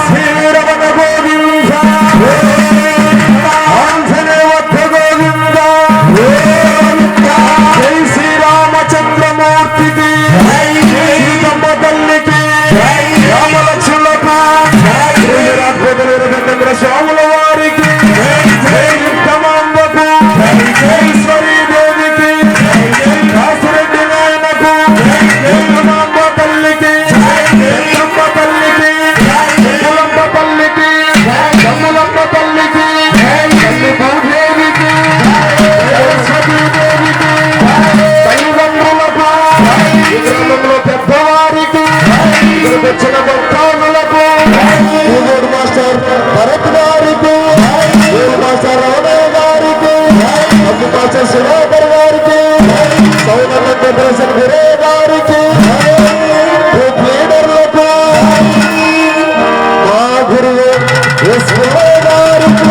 శ్రీరమణ గోవింద ఆంజనేయవద్ద గోవింద జై శ్రీరామచంద్రమూర్తికి సీతమ్మ తల్లికి రామలక్ష్మణులకు వీరాద్భుత స్వాముల వారికి జై యుక్తమాంబకు జై దేవికి కాసిరెడ్డి నాయనకు జయమాంబ తల్లికి జయమ్మ తల్లికి జయలంబ తల్లికి జమ్మలంబ తల్లికి తల్లి భూదేవికి సతీదేవికి తల్లిదండ్రులకు విగ్రహంలో పెద్దవారికి తెచ్చిన భక్తాదులకు మాస్టర్ భరత్ గారికి మాస్టర్ రామయ్య గారికి అబ్బు మాస్టర్ సుధాకర్ గారికి సౌదర్య దర్శన్ గురే గారికి లీడర్లకు మా గురువు ఎస్ గారికి